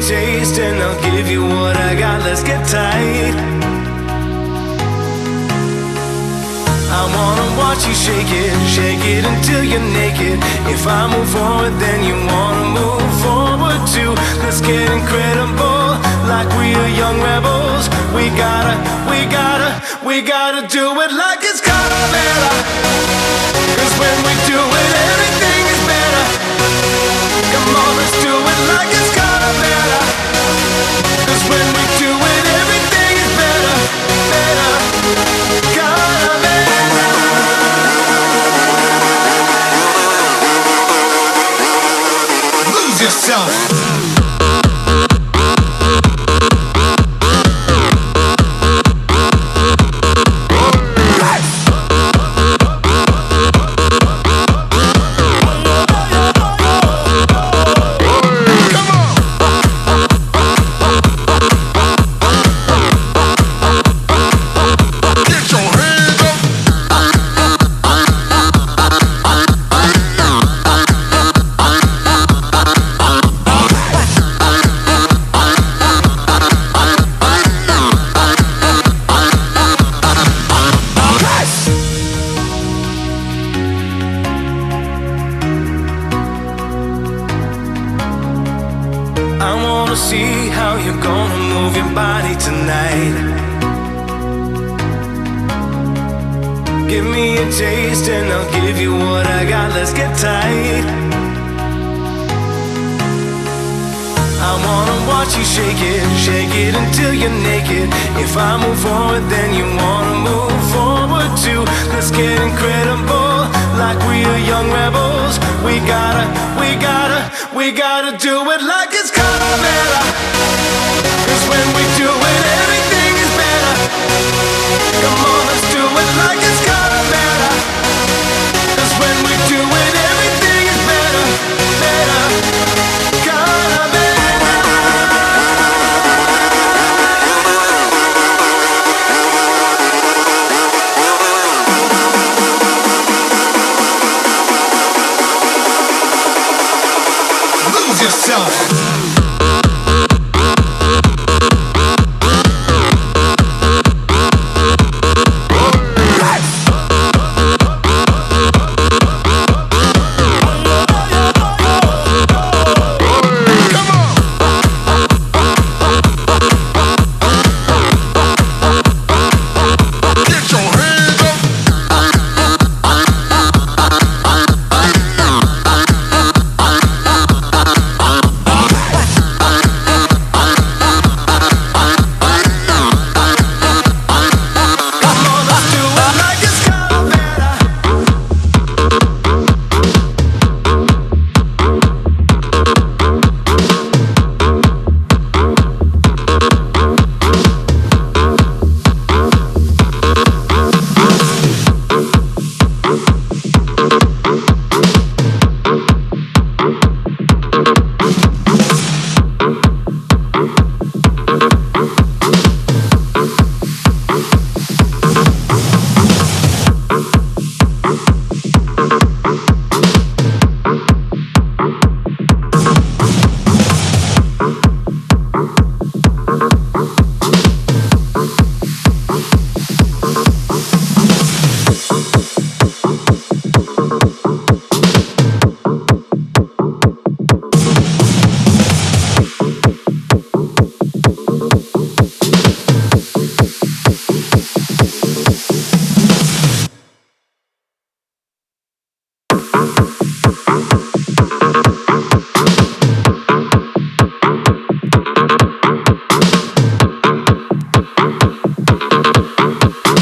taste and I'll give you what I got. Let's get tight. I wanna watch you shake it until you're naked. If I move forward, then you wanna move forward too. Let's get incredible, like we are young rebels. We gotta do it like it's Calavera. 'Cause when we do it, everything is better. Come on, let's do it like it's Calavera. 'Cause when we do it, everything is better, better. Calavera. Lose yourself. I wanna see how you're gonna move your body tonight. Give me a taste and I'll give you what I got. Let's get tight. I wanna watch you shake it until you're naked. If I move forward, then you wanna move forward too. Let's get incredible, like we are young rebels. We gotta do it like it's Calavera.